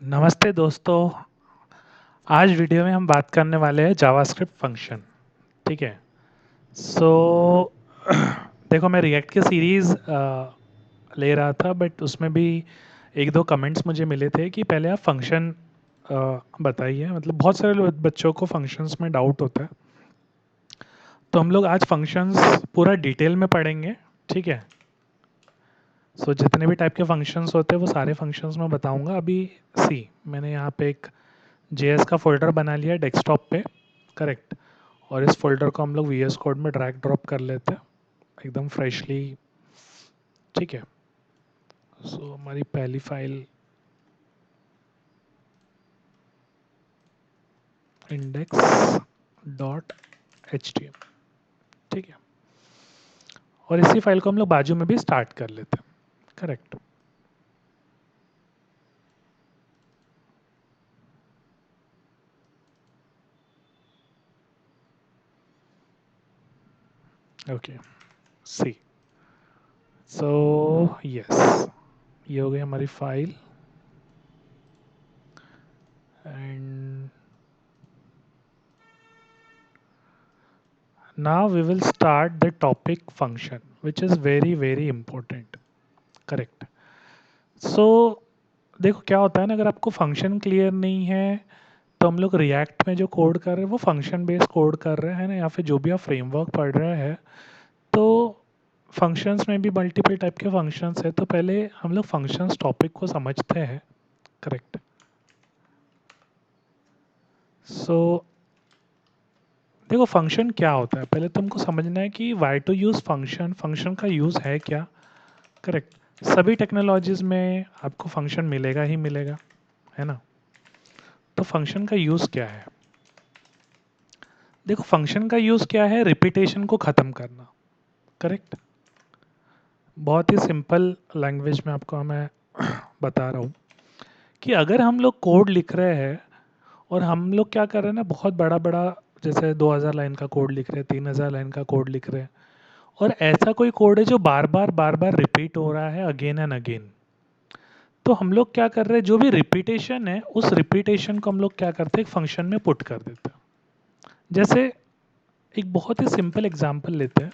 नमस्ते दोस्तों। आज वीडियो में हम बात करने वाले हैं जावास्क्रिप्ट फंक्शन। ठीक है। सो देखो, मैं रिएक्ट की सीरीज़ ले रहा था, बट उसमें भी एक दो कमेंट्स मुझे मिले थे कि पहले आप फंक्शन बताइए। मतलब बहुत सारे बच्चों को फंक्शंस में डाउट होता है, तो हम लोग आज फंक्शंस पूरा डिटेल में पढ़ेंगे। ठीक है। सो जितने भी टाइप के फंक्शंस होते हैं वो सारे फंक्शंस मैं बताऊंगा अभी। सी मैंने यहाँ पे एक जेएस का फोल्डर बना लिया डेस्कटॉप पे। करेक्ट। और इस फोल्डर को हम लोग वीएस कोड में ड्रैग ड्रॉप कर लेते हैं एकदम फ्रेशली। ठीक है। सो हमारी पहली file index dot H T M. ठीक है। और इसी फाइल को हम लोग बाजू में भी स्टार्ट कर लेते हैं। करेक्ट। ओके। सी। सो यस, ये हो गई हमारी file. And now we will start the topic function, which is very very important. Correct. सो देखो क्या होता है ना, अगर आपको फंक्शन क्लियर नहीं है तो हम लोग रिएक्ट में जो कोड कर रहे हैं वो फंक्शन बेस्ड कोड कर रहे हैं ना, या फिर जो भी आप फ्रेमवर्क पढ़ रहे हैं, तो फंक्शंस में भी मल्टीपल टाइप के फंक्शंस है। तो पहले हम लोग फंक्शंस टॉपिक को समझते हैं। करेक्ट। सो देखो, फंक्शन क्या होता है पहले तुमको समझना है कि why to use function, function का यूज़ है क्या। करेक्ट। सभी टेक्नोलॉजीज़ में आपको फंक्शन मिलेगा ही मिलेगा, है ना। तो फंक्शन का यूज़ क्या है? देखो, फंक्शन का यूज़ क्या है? रिपीटेशन को ख़त्म करना। करेक्ट। बहुत ही सिंपल लैंग्वेज में आपको मैं बता रहा हूँ कि अगर हम लोग कोड लिख रहे हैं और हम लोग क्या कर रहे हैं ना, बहुत बड़ा बड़ा, जैसे 2000 लाइन का कोड लिख रहे हैं, 3000 लाइन का कोड लिख रहे हैं, और ऐसा कोई कोड है जो बार बार रिपीट हो रहा है अगेन एंड अगेन, तो हम लोग क्या कर रहे हैं, जो भी रिपीटेशन है उस रिपीटेशन को हम लोग क्या करते हैं, एक फंक्शन में पुट कर देते हैं। जैसे एक बहुत ही सिंपल एग्जांपल लेते हैं।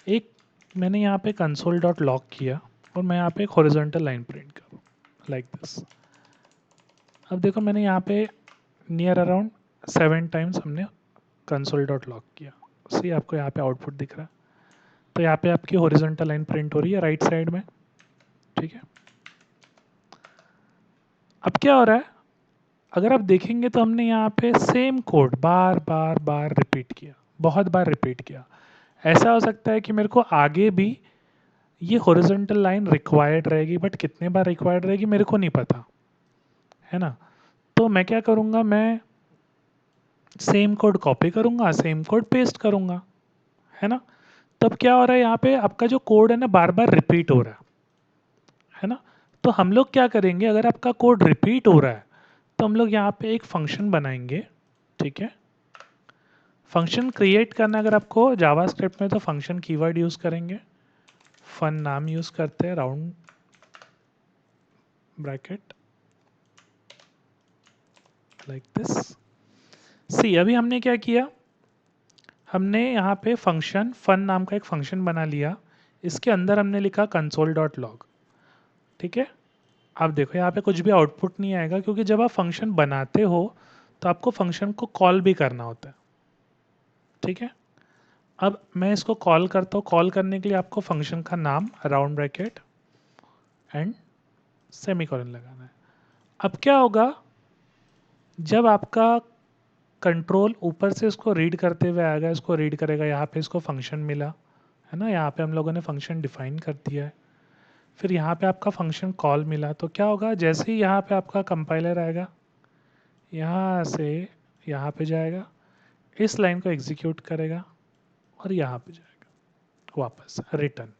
एक मैंने यहाँ पे कंसोल डॉट लॉग किया और मैं यहाँ पे एक हॉरिजॉन्टल लाइन प्रिंट करूँ लाइक दिस। अब देखो, मैंने यहाँ पे नियर अराउंड 7 टाइम्स हमने कंसोल डॉट लॉग किया। सी, आपको यहाँ पे आउटपुट दिख रहा है। तो यहाँ पे आपकी हॉरिजॉन्टल लाइन प्रिंट हो रही है राइट साइड में। ठीक है। अब क्या हो रहा है, अगर आप देखेंगे तो हमने यहाँ पे सेम कोड बार बार बार रिपीट किया, बहुत बार रिपीट किया। ऐसा हो सकता है कि मेरे को आगे भी ये हॉरिजॉन्टल लाइन रिक्वायर्ड रहेगी, बट कितने बार रिक्वायर्ड रहेगी मेरे को नहीं पता, है ना। तो मैं क्या करूँगा, मैं सेम कोड कॉपी करूँगा, सेम कोड पेस्ट करूँगा, है ना। तब क्या हो रहा है, यहाँ पे आपका जो कोड है ना बार बार रिपीट हो रहा है ना। तो हम लोग क्या करेंगे, अगर आपका कोड रिपीट हो रहा है तो हम लोग यहाँ पे एक फंक्शन बनाएंगे। ठीक है। फंक्शन क्रिएट करना अगर आपको जावास्क्रिप्ट में, तो फंक्शन कीवर्ड यूज़ करेंगे, फन नाम यूज़ करते हैं, राउंड ब्रैकेट लाइक दिस। सी, अभी हमने क्या किया, हमने यहाँ पे फंक्शन फन नाम का एक फंक्शन बना लिया। इसके अंदर हमने लिखा कंसोल डॉट लॉग। ठीक है। अब देखो, यहाँ पे कुछ भी आउटपुट नहीं आएगा, क्योंकि जब आप फंक्शन बनाते हो तो आपको फंक्शन को कॉल भी करना होता है। ठीक है। अब मैं इसको कॉल करता हूँ। कॉल करने के लिए आपको फंक्शन का नाम, राउंड ब्रैकेट एंड सेमीकोलन लगाना है। अब क्या होगा, जब आपका कंट्रोल ऊपर से इसको रीड करते हुए आएगा, इसको रीड करेगा, यहाँ पे इसको फंक्शन मिला, है ना, यहाँ पे हम लोगों ने फंक्शन डिफाइन कर दिया है। फिर यहाँ पे आपका फंक्शन कॉल मिला, तो क्या होगा, जैसे ही यहाँ पे आपका कंपाइलर आएगा, यहाँ से यहाँ पे जाएगा, इस लाइन को एग्जीक्यूट करेगा और यहाँ पे जाएगा वापस रिटर्न।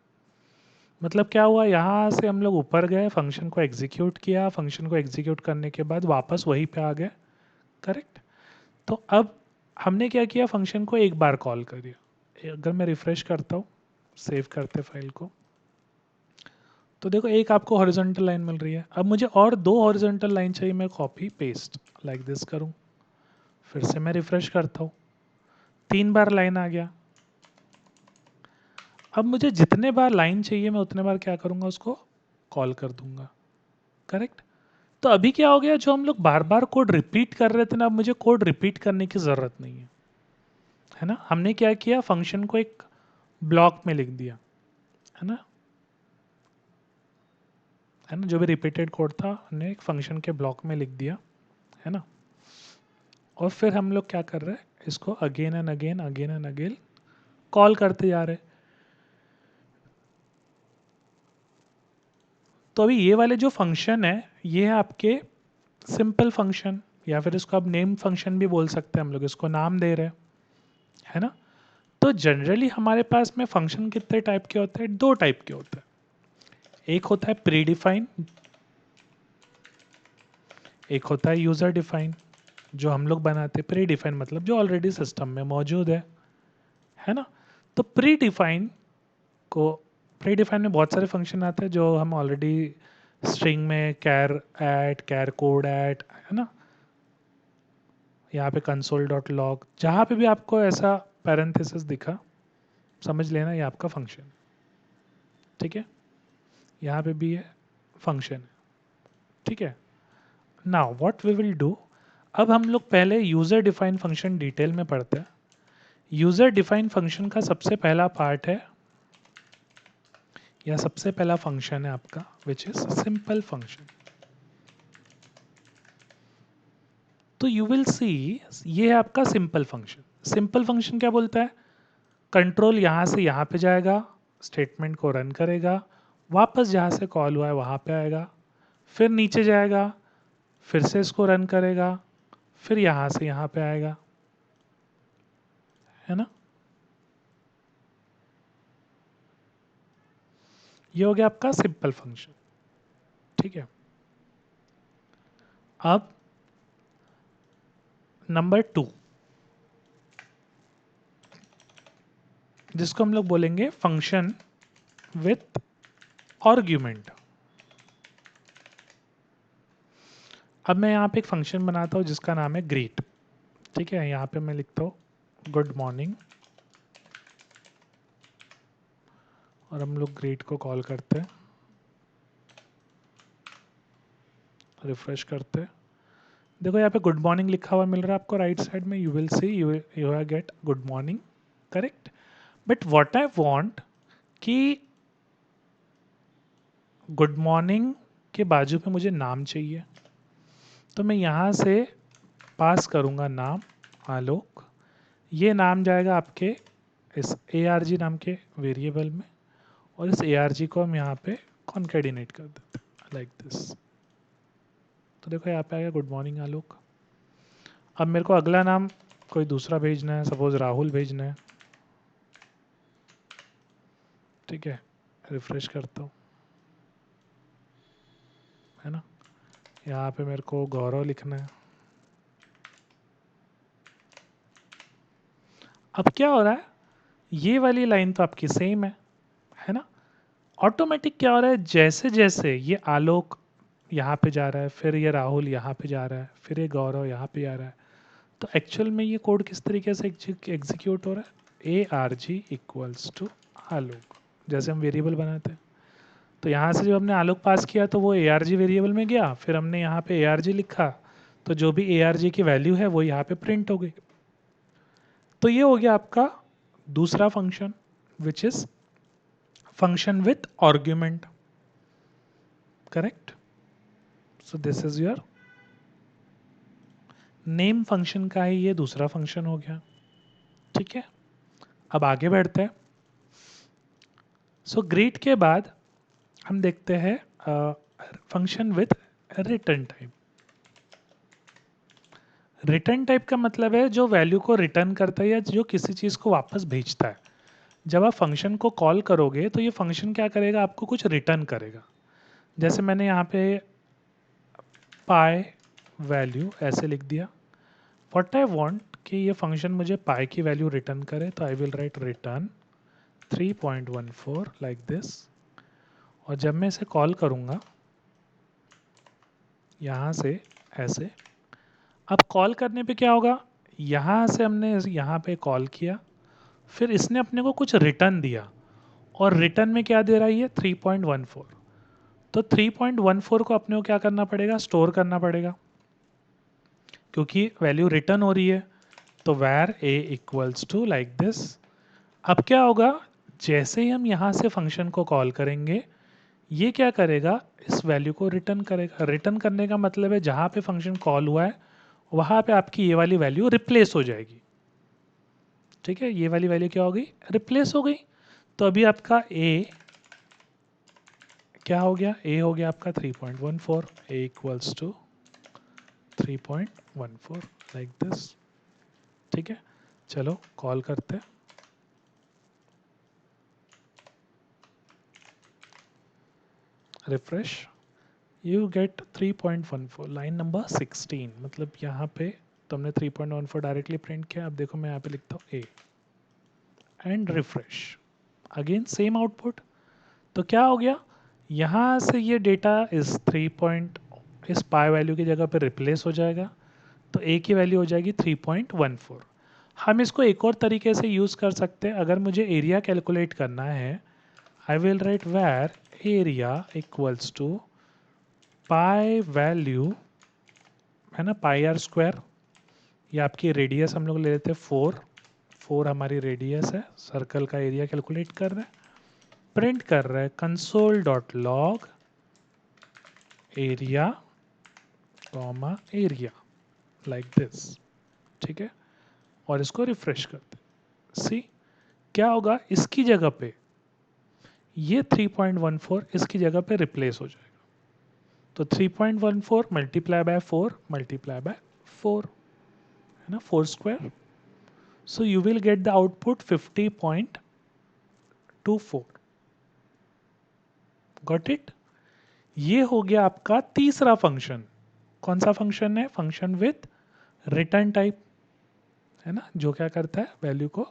मतलब क्या हुआ, यहाँ से हम लोग ऊपर गए, फंक्शन को एग्जीक्यूट किया, फंक्शन को एग्जीक्यूट करने के बाद वापस वहीं पे आ गए। करेक्ट। तो अब हमने क्या किया, फंक्शन को एक बार कॉल कर दिया। अगर मैं रिफ्रेश करता हूँ, सेव करते फाइल को, तो देखो एक आपको हॉरिजॉन्टल लाइन मिल रही है। अब मुझे और दो हॉरिजॉन्टल लाइन चाहिए, मैं कॉपी पेस्ट लाइक दिस करूँ, फिर से मैं रिफ्रेश करता हूँ, 3 बार लाइन आ गया। अब मुझे जितने बार लाइन चाहिए मैं उतने बार क्या करूँगा, उसको कॉल कर दूंगा। करेक्ट। तो अभी क्या हो गया, जो हम लोग बार बार कोड रिपीट कर रहे थे ना, अब मुझे कोड रिपीट करने की ज़रूरत नहीं है ना। हमने क्या किया, फंक्शन को एक ब्लॉक में लिख दिया, है ना। जो भी रिपीटेड कोड था हमने एक फंक्शन के ब्लॉक में लिख दिया, है ना। और फिर हम लोग क्या कर रहे हैं, इसको again and again again and again call करते जा रहे हैं। तो अभी ये वाले जो फंक्शन है, ये है आपके सिंपल फंक्शन, या फिर इसको आप नेम फंक्शन भी बोल सकते हैं, हम लोग इसको नाम दे रहे हैं, है ना। तो जनरली हमारे पास में फंक्शन कितने टाइप के होते हैं, 2 टाइप के होते हैं। एक होता है प्री डिफाइन, एक होता है यूजर डिफाइन। जो हम लोग बनाते हैं प्री डिफाइन मतलब जो ऑलरेडी सिस्टम में मौजूद है ना। तो प्री डिफाइन को, प्री डिफाइन में बहुत सारे फंक्शन आते हैं जो हम ऑलरेडी स्ट्रिंग में कैर ऐट, कैर कोड ऐट, है ना। यहाँ पे कंसोल डॉट लॉग, जहाँ पे भी आपको ऐसा पैरेंथेसिस दिखा, समझ लेना ये आपका फंक्शन, ठीक है। यहाँ पे भी ये फंक्शन है, ठीक है। Now what we will do, अब हम लोग पहले यूजर डिफाइन फंक्शन डिटेल में पढ़ते हैं। यूजर डिफाइन फंक्शन का सबसे पहला पार्ट है, या सबसे पहला फंक्शन है आपका, विच इज सिंपल फंक्शन। तो यू विल सी, ये है आपका सिंपल फंक्शन। सिंपल फंक्शन क्या बोलता है, कंट्रोल यहाँ से यहाँ पे जाएगा, स्टेटमेंट को रन करेगा, वापस जहाँ से कॉल हुआ है वहाँ पे आएगा, फिर नीचे जाएगा, फिर से इसको रन करेगा, फिर यहाँ से यहाँ पे आएगा, है ना। ये हो गया आपका सिंपल फंक्शन, ठीक है। अब नंबर 2, जिसको हम लोग बोलेंगे फंक्शन विथ आर्ग्यूमेंट। अब मैं यहाँ पे एक फंक्शन बनाता हूँ जिसका नाम है ग्रीट, ठीक है। यहाँ पे मैं लिखता हूँ गुड मॉर्निंग, और हम लोग ग्रीट को कॉल करते हैं, रिफ्रेश करते हैं। देखो यहाँ पे गुड मॉर्निंग लिखा हुआ मिल रहा है आपको राइट साइड में, you will see you get good morning, correct. But what I want कि गुड मॉर्निंग के बाजू पे मुझे नाम चाहिए, तो मैं यहाँ से पास करूँगा नाम आलोक। ये नाम जाएगा आपके इस ARG नाम के वेरिएबल में, और इस ARG को हम यहाँ पे कॉन्केडिनेट कर देते हैं लाइक दिस। तो देखो यहाँ पे आ गया गुड मॉर्निंग आलोक। अब मेरे को अगला नाम कोई दूसरा भेजना है, सपोज राहुल भेजना है, ठीक है। रिफ्रेश करता हूँ, है ना। यहाँ पे मेरे को गौरव लिखना है। अब क्या हो रहा है, ये वाली लाइन तो आपकी सेम है ना। ऑटोमेटिक क्या हो रहा है, जैसे जैसे ये आलोक यहाँ पे जा रहा है, फिर ये राहुल यहाँ पे जा रहा है, फिर ये गौरव यहाँ पे जा रहा है, तो एक्चुअल में ये कोड किस तरीके से एग्जीक्यूट हो रहा है, ARG इक्वल्स टू आलोक, जैसे हम वेरिएबल बनाते हैं। तो यहाँ से जब हमने आलोक पास किया तो वो ARG वेरिएबल में गया, फिर हमने यहाँ पे ARG लिखा, तो जो भी ARG की वैल्यू है वो यहाँ पे प्रिंट हो गई। तो ये हो गया आपका दूसरा function, which is function with argument, correct. So this is your name function का ही ये दूसरा फंक्शन हो गया, ठीक है। अब आगे बढ़ते हैं। सो ग्रीट के बाद हम देखते हैं function with return type. Return type का मतलब है जो वैल्यू को रिटर्न करता है, या जो किसी चीज़ को वापस भेजता है। जब आप फंक्शन को कॉल करोगे तो ये फंक्शन क्या करेगा, आपको कुछ रिटर्न करेगा। जैसे मैंने यहाँ पे पाई वैल्यू ऐसे लिख दिया। व्हाट आई वांट कि ये फंक्शन मुझे पाई की वैल्यू रिटर्न करे, तो I will right return 3.14 like this. और जब मैं इसे कॉल करूँगा यहाँ से ऐसे, अब कॉल करने पे क्या होगा, यहाँ से हमने यहाँ पे कॉल किया, फिर इसने अपने को कुछ रिटर्न दिया, और रिटर्न में क्या दे रहा है ये 3.14। तो 3.14 को अपने को क्या करना पड़ेगा, स्टोर करना पड़ेगा, क्योंकि वैल्यू रिटर्न हो रही है। तो वैर ए इक्वल्स टू लाइक दिस। अब क्या होगा, जैसे ही हम यहाँ से फंक्शन को कॉल करेंगे, ये क्या करेगा, इस वैल्यू को रिटर्न करेगा। रिटर्न करने का मतलब है जहाँ पे फंक्शन कॉल हुआ है वहाँ पे आपकी ये वाली वैल्यू रिप्लेस हो जाएगी। ठीक है, ये वाली वैल्यू क्या हो गई, रिप्लेस हो गई। तो अभी आपका ए क्या हो गया, ए हो गया आपका 3.14, ए इक्वल्स टू 3.14 लाइक दिस। ठीक है, चलो कॉल करते हैं। Refresh, you get 3.14, line number 16। मतलब यहाँ पे तुमने 3.14 डायरेक्टली प्रिंट किया। अब देखो मैं यहाँ पे लिखता हूँ A and refresh, again same output. तो क्या हो गया, यहाँ से ये डेटा इस इस पाई वैल्यू की जगह पे रिप्लेस हो जाएगा। तो ए की वैल्यू हो जाएगी 3.14। हम इसको एक और तरीके से यूज़ कर सकते हैं। अगर मुझे एरिया कैलकुलेट करना है, I will write var area equals to pi value, है ना, पाई आर स्क्वायर। ये आपकी रेडियस हम लोग ले लेते हैं 4, 4 हमारी रेडियस है, सर्कल का एरिया कैलकुलेट कर रहे हैं। प्रिंट कर रहा है console dot log area comma area like this. ठीक है, और इसको रिफ्रेश करते हैं। सी क्या होगा, इसकी जगह पे ये 3.14 इसकी जगह पे रिप्लेस हो जाएगा। तो 3.14 मल्टीप्लाई बाय 4 मल्टीप्लाई बाय 4, है ना, 4 square. So you will get the output 50.24। Got it. ये हो गया आपका तीसरा फंक्शन। कौन सा फंक्शन है, फंक्शन विथ रिटर्न टाइप, है ना, जो क्या करता है, वैल्यू को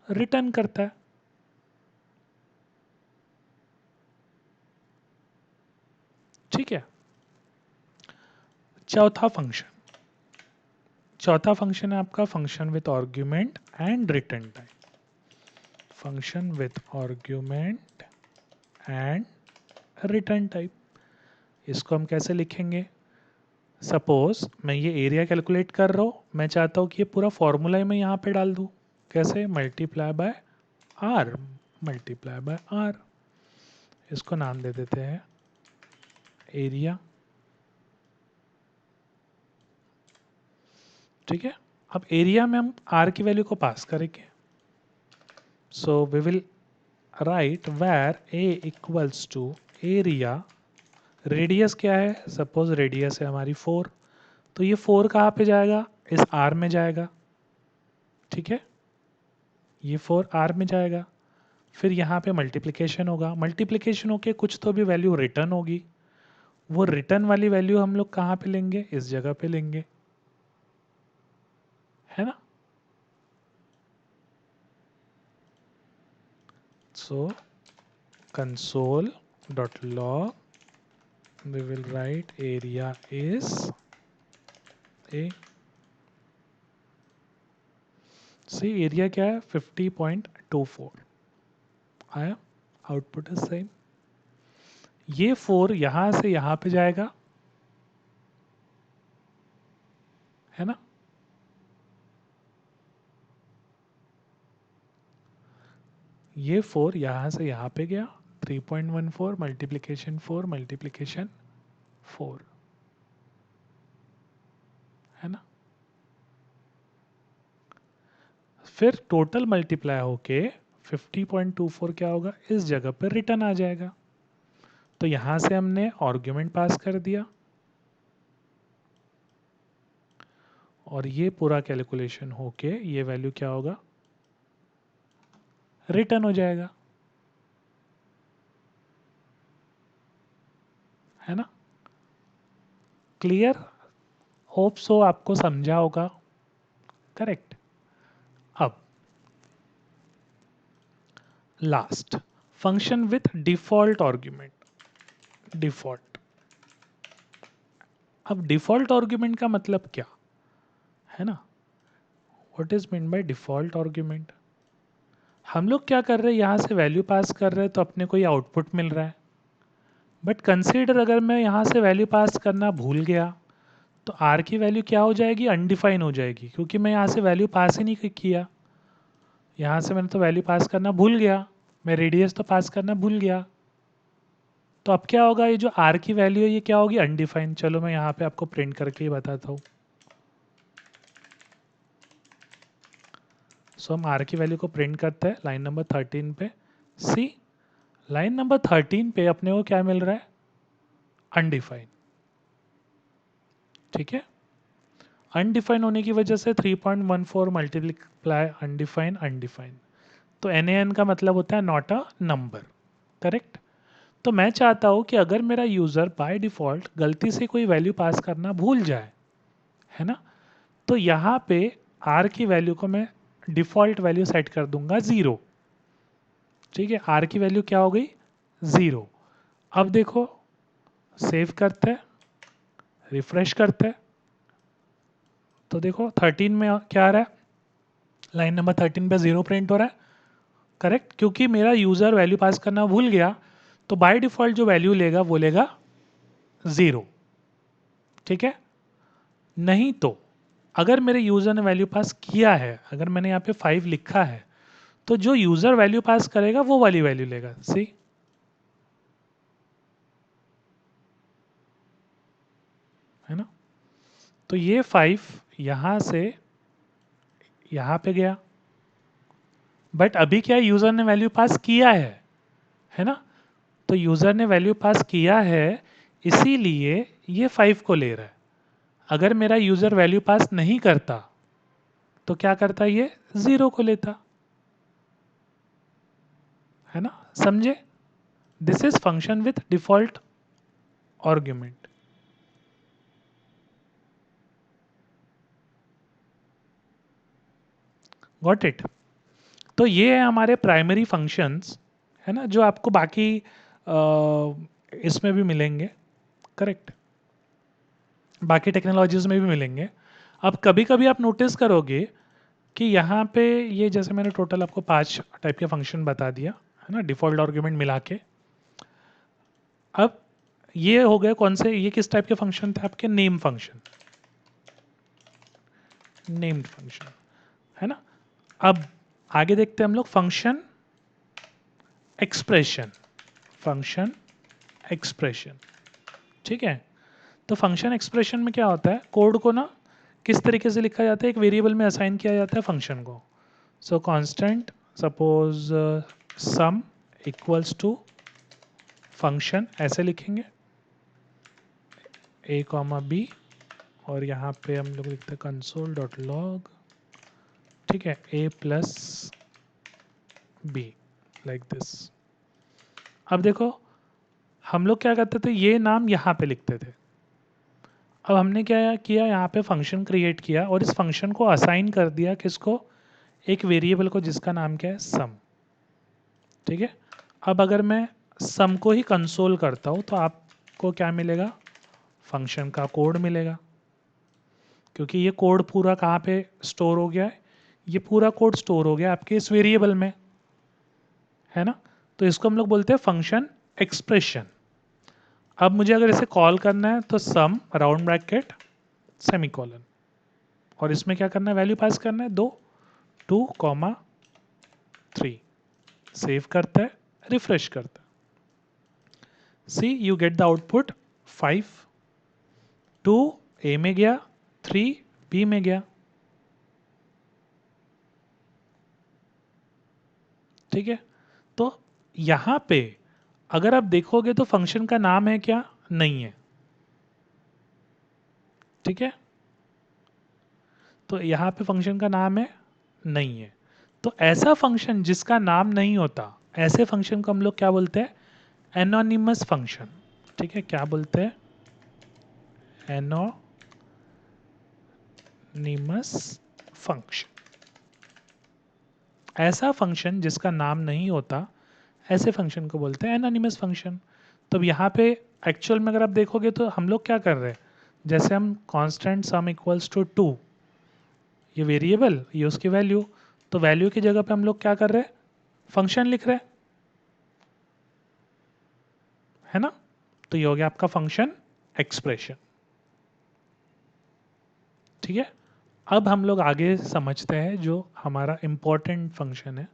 रिटर्न करता है। ठीक है, चौथा फंक्शन, चौथा फंक्शन है आपका function with argument and return type. Function with argument and return type, इसको हम कैसे लिखेंगे। सपोज मैं ये एरिया कैलकुलेट कर रहा हूँ, मैं चाहता हूँ कि ये पूरा फॉर्मूला ही मैं यहाँ पे डाल दूँ। कैसे, multiply by R, multiply by R. इसको नाम दे देते हैं एरिया। ठीक है, अब एरिया में हम आर की वैल्यू को पास करेंगे। सो वी विल राइट वैर ए इक्वल्स टू एरिया, रेडियस क्या है, सपोज रेडियस है हमारी 4, तो ये 4 कहाँ पे जाएगा, इस आर में जाएगा। ठीक है, ये 4 आर में जाएगा। फिर यहाँ पे मल्टीप्लिकेशन होगा, मल्टीप्लिकेशन होके कुछ तो भी वैल्यू रिटर्न होगी। वो रिटर्न वाली वैल्यू हम लोग कहाँ पे लेंगे, इस जगह पे लेंगे, है ना। So console dot log we will write area is a, see area क्या है 50.24 आया, आउटपुट इज सेम। ये 4 यहां से यहां पे जाएगा, है ना। ये 4 यहां से यहां पे गया, 3.14 मल्टीप्लीकेशन 4 मल्टीप्लीकेशन 4, है ना। फिर टोटल मल्टीप्लाई होके 50.24 क्या होगा, इस जगह पर रिटर्न आ जाएगा। तो यहां से हमने आर्ग्यूमेंट पास कर दिया, और ये पूरा कैलकुलेशन होके ये वैल्यू क्या होगा, रिटर्न हो जाएगा, है ना। क्लियर, होप सो आपको समझा होगा। करेक्ट। अब last, function with default argument. Default. अब डिफॉल्ट आर्ग्यूमेंट का मतलब क्या है ना, what is mean by default argument. हम लोग क्या कर रहे हैं, यहाँ से वैल्यू पास कर रहे हैं तो अपने को ये आउटपुट मिल रहा है। बट कंसीडर अगर मैं यहाँ से वैल्यू पास करना भूल गया तो आर की वैल्यू क्या हो जाएगी, अनडिफाइन हो जाएगी, क्योंकि मैं यहाँ से वैल्यू पास ही नहीं किया। यहाँ से मैंने तो वैल्यू पास करना भूल गया, मैं रेडियस तो पास करना भूल गया। तो अब क्या होगा, ये जो आर की वैल्यू है ये क्या होगी, अनडिफाइंड। चलो मैं यहाँ पे आपको प्रिंट करके ही बताता हूँ। सो हम आर की वैल्यू को प्रिंट करते हैं लाइन नंबर 13 पे। सी, लाइन नंबर 13 पे अपने को क्या मिल रहा है, अनडिफाइंड। ठीक है, अनडिफाइंड होने की वजह से 3.14 मल्टीप्लाई अनडिफाइंड अनडिफाइंड, तो NaN का मतलब होता है नॉट अ नंबर, करेक्ट। तो मैं चाहता हूँ कि अगर मेरा यूज़र बाय डिफ़ॉल्ट गलती से कोई वैल्यू पास करना भूल जाए, है ना, तो यहाँ पे आर की वैल्यू को मैं डिफ़ॉल्ट वैल्यू सेट कर दूंगा 0। ठीक है, आर की वैल्यू क्या हो गई, 0। अब देखो, सेव करते हैं, रिफ्रेश करते हैं, तो देखो 13 में क्या आ रहा है, लाइन नंबर 13 पे 0 प्रिंट हो रहा है, करेक्ट, क्योंकि मेरा यूज़र वैल्यू पास करना भूल गया। तो बाय डिफ़ॉल्ट जो वैल्यू लेगा वो लेगा 0। ठीक है, नहीं तो अगर मेरे यूज़र ने वैल्यू पास किया है, अगर मैंने यहाँ पे 5 लिखा है, तो जो यूज़र वैल्यू पास करेगा वो वाली वैल्यू लेगा। सी, है ना, तो ये 5 यहाँ से यहाँ पे गया, बट अभी क्या यूज़र ने वैल्यू पास किया है ना, तो यूज़र ने वैल्यू पास किया है, इसीलिए ये 5 को ले रहा है। अगर मेरा यूज़र वैल्यू पास नहीं करता तो क्या करता, ये 0 को लेता, है ना, समझे। This is function with default argument. Got it. तो ये है हमारे प्राइमरी फंक्शंस, है ना, जो आपको बाकी इसमें भी मिलेंगे, करेक्ट, बाकी टेक्नोलॉजीज में भी मिलेंगे। अब कभी कभी आप नोटिस करोगे कि यहाँ पे ये, जैसे मैंने टोटल आपको 5 टाइप के फंक्शन बता दिया, है ना, डिफॉल्ट आर्ग्यूमेंट मिला के। अब ये हो गए कौन से, ये किस टाइप के फंक्शन थे आपके, नेम फंक्शन, नेम्ड फंक्शन, है ना। अब आगे देखते हैं हम लोग फंक्शन एक्सप्रेशन, फंक्शन एक्सप्रेशन। ठीक है, तो फंक्शन एक्सप्रेशन में क्या होता है, कोड को ना किस तरीके से लिखा जाता है, एक वेरिएबल में असाइन किया जाता है फंक्शन को। So constant suppose sum equals to function, ऐसे लिखेंगे a कॉमा बी, और यहाँ पे हम लोग लिखते हैं कंसोल डॉट लॉग, ठीक है, a plus B, like this. अब देखो हम लोग क्या करते थे, ये नाम यहाँ पे लिखते थे। अब हमने क्या किया, यहाँ पे फंक्शन क्रिएट किया और इस फंक्शन को असाइन कर दिया किसको, एक वेरिएबल को जिसका नाम क्या है, सम। ठीक है, अब अगर मैं सम को ही कंसोल करता हूँ तो आपको क्या मिलेगा, फंक्शन का कोड मिलेगा, क्योंकि ये कोड पूरा कहाँ पे स्टोर हो गया है, ये पूरा कोड स्टोर हो गया आपके इस वेरिएबल में, है ना। तो इसको हम लोग बोलते हैं फंक्शन एक्सप्रेशन। अब मुझे अगर इसे कॉल करना है तो सम राउंड ब्रैकेट सेमीकोलन, और इसमें क्या करना है, वैल्यू पास करना है 2, 2,3। सेव करता है, रिफ्रेश करता है, सी यू गेट द आउटपुट 5, 2 ए में गया, 3 बी में गया। ठीक है, तो यहाँ पे अगर आप देखोगे तो फंक्शन का नाम है क्या, नहीं है। ठीक है, तो यहाँ पे फंक्शन का नाम है, नहीं है। तो ऐसा फंक्शन जिसका नाम नहीं होता, ऐसे फंक्शन को हम लोग क्या बोलते हैं, एनोनिमस फंक्शन। ठीक है, क्या बोलते हैं, एनोनिमस फंक्शन। ऐसा फंक्शन जिसका नाम नहीं होता, ऐसे फंक्शन को बोलते हैं एनोनिमस फंक्शन। तो अब यहाँ पे एक्चुअल में अगर आप देखोगे तो हम लोग क्या कर रहे हैं, जैसे हम कांस्टेंट सम इक्वल्स टू 2, ये वेरिएबल, ये उसकी वैल्यू, तो वैल्यू की जगह पे हम लोग क्या कर रहे हैं, फंक्शन लिख रहे हैं, है ना। तो ये हो गया आपका फंक्शन एक्सप्रेशन। ठीक है, अब हम लोग आगे समझते हैं जो हमारा इंपॉर्टेंट फंक्शन है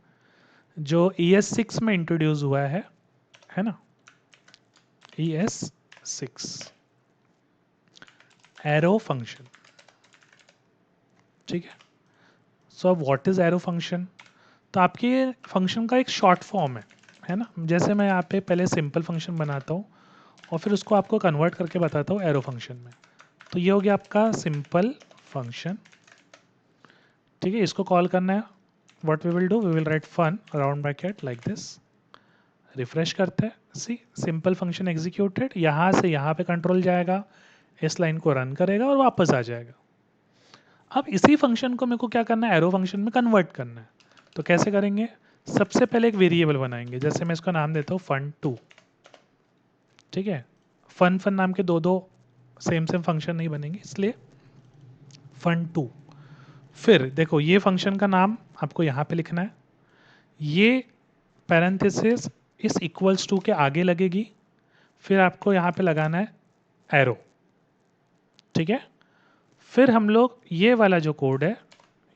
जो ES6 में इंट्रोड्यूस हुआ है ना, ES6 एरो फंक्शन। ठीक है, सो अब व्हाट इज एरो फंक्शन, तो आपके फंक्शन का एक शॉर्ट फॉर्म है ना। जैसे मैं यहाँ पे पहले सिंपल फंक्शन बनाता हूँ और फिर उसको आपको कन्वर्ट करके बताता हूँ एरो फंक्शन में। तो ये हो गया आपका सिंपल फंक्शन। ठीक है, इसको कॉल करना है, what we will do, we will write fun around bracket like this, refresh करते हैं, सी सिंपल फंक्शन एग्जीक्यूटेड, यहाँ से यहाँ पे कंट्रोल जाएगा, इस लाइन को रन करेगा और वापस आ जाएगा। अब इसी फंक्शन को मेरे को क्या करना है, एरो फंक्शन में कन्वर्ट करना है। तो कैसे करेंगे, सबसे पहले एक वेरिएबल बनाएंगे, जैसे मैं इसका नाम देता हूँ fun2। ठीक है, फन फन नाम के दो दो सेम सेम फंक्शन नहीं बनेंगे, इसलिए fun2। फिर देखो ये फंक्शन का नाम आपको यहाँ पे लिखना है, ये पैरेंथेसिस इस इक्वल्स टू के आगे लगेगी, फिर आपको यहाँ पे लगाना है एरो। ठीक है, फिर हम लोग ये वाला जो कोड है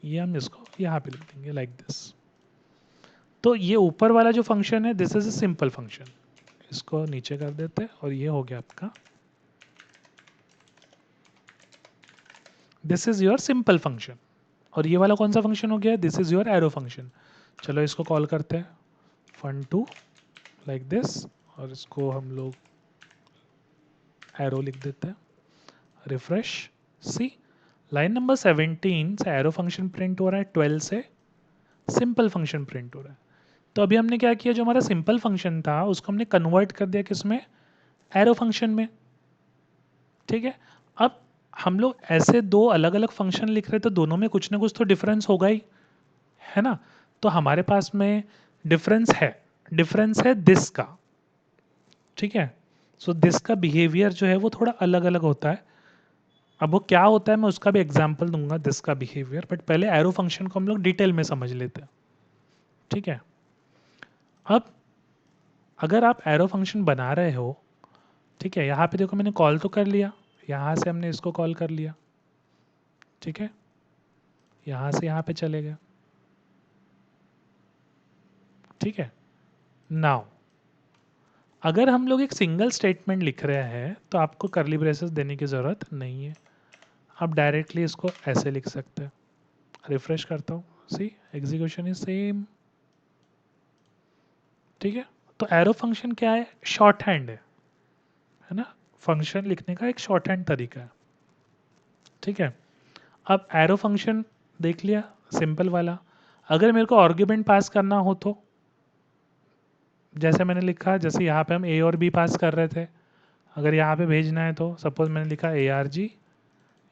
ये हम इसको यहाँ पे लिख देंगे लाइक दिस। तो ये ऊपर वाला जो फंक्शन है this is a simple function, इसको नीचे कर देते हैं और ये हो गया आपका, this is your simple function. और ये वाला कौन सा फंक्शन हो गया, this is your arrow function. चलो इसको कॉल करते हैं fun2 लाइक दिस, और इसको हम लोग एरो लिख देते हैं, रिफ्रेश, सी लाइन नंबर 17 से एरो फंक्शन प्रिंट हो रहा है, 12 से सिंपल फंक्शन प्रिंट हो रहा है। तो अभी हमने क्या किया, जो हमारा सिंपल फंक्शन था उसको हमने कन्वर्ट कर दिया किसमें, एरो फंक्शन में। ठीक है, अब हम लोग ऐसे दो अलग अलग फंक्शन लिख रहे, तो दोनों में कुछ ना कुछ तो डिफरेंस होगा ही, है ना। तो हमारे पास में डिफरेंस है दिस का। ठीक है, सो दिस का बिहेवियर जो है वो थोड़ा अलग अलग होता है। अब वो क्या होता है मैं उसका भी एग्जाम्पल दूंगा दिस का बिहेवियर, बट पहले एरो फंक्शन को हम लोग डिटेल में समझ लेते हैं। ठीक है, अब अगर आप एरो फंक्शन बना रहे हो, ठीक है, यहाँ पे देखो मैंने कॉल तो कर लिया, यहाँ से हमने इसको कॉल कर लिया, ठीक है, यहाँ से यहाँ पे चले गए। ठीक है, नाउ अगर हम लोग एक सिंगल स्टेटमेंट लिख रहे हैं तो आपको करली ब्रेसेस देने की ज़रूरत नहीं है, आप डायरेक्टली इसको ऐसे लिख सकते हैं। रिफ्रेश करता हूँ, सी एग्जीक्यूशन इज सेम। ठीक है, तो एरो फंक्शन क्या है, शॉर्ट हैंड है ना, फंक्शन लिखने का एक शॉर्ट हैंड तरीका है। ठीक है, अब एरो फंक्शन देख लिया सिंपल वाला, अगर मेरे को आर्ग्यूमेंट पास करना हो तो जैसे मैंने लिखा, जैसे यहाँ पे हम ए और बी पास कर रहे थे, अगर यहाँ पे भेजना है तो सपोज मैंने लिखा ARG,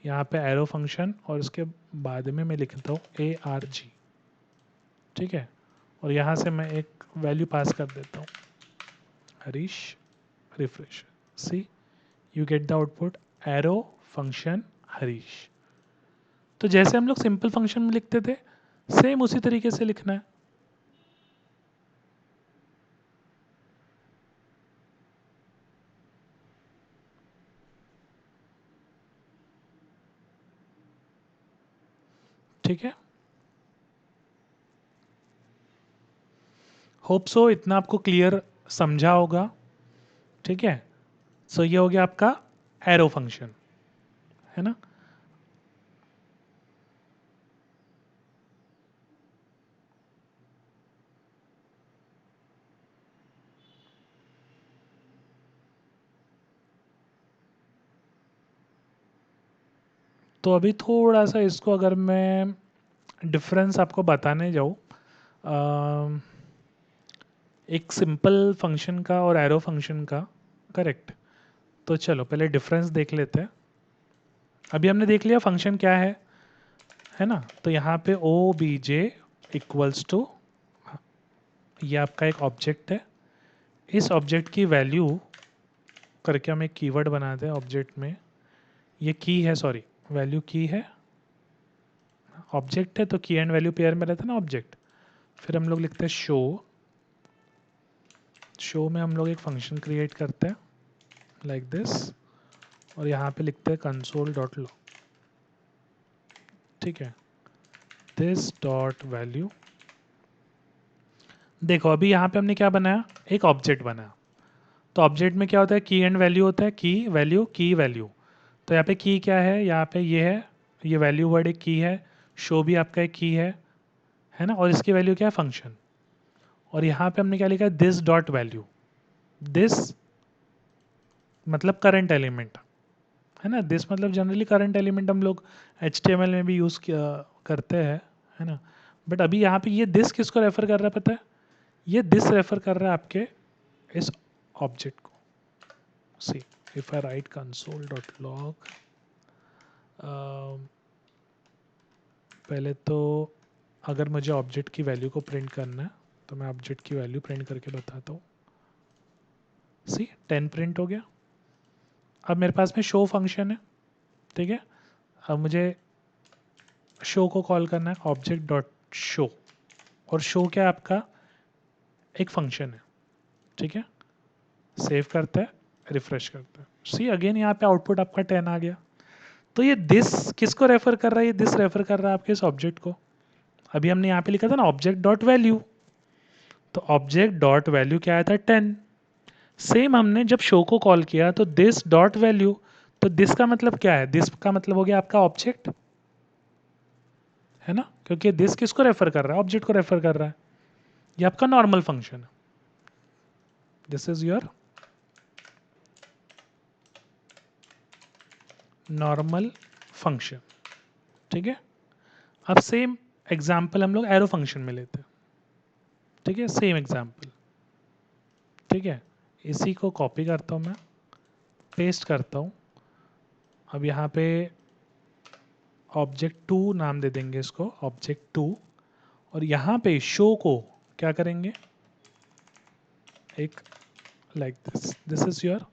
यहाँ पे एरो फंक्शन और उसके बाद में मैं लिखता हूँ ARG। ठीक है, और यहाँ से मैं एक वैल्यू पास कर देता हूँ Harish, refresh, see you get the output arrow function Harish. तो जैसे हम लोग सिंपल फंक्शन में लिखते थे सेम उसी तरीके से लिखना है। ठीक है, होप सो इतना आपको क्लियर समझा होगा। ठीक है, सो ये हो गया आपका एरो फंक्शन, है ना। तो अभी थोड़ा सा इसको अगर मैं डिफरेंस आपको बताने जाऊँ, एक सिंपल फंक्शन का और एरो फंक्शन का, करेक्ट। तो चलो पहले डिफरेंस देख लेते हैं। अभी हमने देख लिया फंक्शन क्या है ना। तो यहाँ पे OBJ इक्वल्स टू, ये आपका एक ऑब्जेक्ट है, इस ऑब्जेक्ट की वैल्यू करके हम एक कीवर्ड बनाते हैं ऑब्जेक्ट में। ये की है, सॉरी वैल्यू की है, ऑब्जेक्ट है तो की एंड वैल्यू पेयर में रहता है ना ऑब्जेक्ट। फिर हम लोग लिखते हैं शो। शो में हम लोग एक फंक्शन क्रिएट करते हैं लाइक दिस, और यहाँ पे लिखते हैं कंसोल डॉट लॉग। ठीक है, दिस डॉट वैल्यू। देखो अभी यहाँ पे हमने क्या बनाया, एक ऑब्जेक्ट बनाया। तो ऑब्जेक्ट में क्या होता है, की एंड वैल्यू होता है, की वैल्यू की वैल्यू। तो यहाँ पे की क्या है, यहाँ पे ये है, ये वैल्यू वर्ड एक की है, शो भी आपका एक की है ना, और इसकी वैल्यू क्या है, फंक्शन। और यहाँ पे हमने क्या लिखा है, दिस डॉट वैल्यू। दिस मतलब करंट एलिमेंट, है ना। दिस मतलब जनरली करंट एलिमेंट हम लोग HTML में भी यूज़ करते हैं, है ना। बट अभी यहाँ पे ये दिस किसको रेफर कर रहा है पता है, ये दिस रेफर कर रहा है आपके इस ऑब्जेक्ट को। See if I right console dot log, पहले तो अगर मुझे ऑब्जेक्ट की वैल्यू को प्रिंट करना है तो मैं ऑब्जेक्ट की वैल्यू प्रिंट करके बताता हूँ। सी 10 प्रिंट हो गया। अब मेरे पास में शो फंक्शन है, ठीक है। अब मुझे शो को कॉल करना है ऑब्जेक्ट डॉट शो, और शो क्या है आपका, एक फंक्शन है, ठीक है। सेव करता है, रिफ्रेश करता है, सी अगेन यहाँ पे आउटपुट आपका 10 आ गया। तो ये दिस किसको रेफर कर रहा है, ये दिस रेफर कर रहा है आपके इस ऑब्जेक्ट को। अभी हमने यहाँ पे लिखा था ना ऑब्जेक्ट डॉट वैल्यू, तो ऑब्जेक्ट डॉट वैल्यू क्या आया था, 10। सेम हमने जब शो को कॉल किया तो दिस डॉट वैल्यू, तो दिस का मतलब क्या है, दिस का मतलब हो गया आपका ऑब्जेक्ट, है ना, क्योंकि दिस किसको रेफर कर रहा है, ऑब्जेक्ट को रेफर कर रहा है। ये आपका नॉर्मल फंक्शन है, this is your normal function, ठीक है। अब सेम एग्जाम्पल हम लोग एरो फंक्शन में लेते हैं, ठीक है, सेम एग्जाम्पल, ठीक है। इसी को कॉपी करता हूँ मैं, पेस्ट करता हूँ। अब यहाँ पे ऑब्जेक्ट 2 नाम दे देंगे इसको, ऑब्जेक्ट 2। और यहाँ पे शो को क्या करेंगे, एक like this is your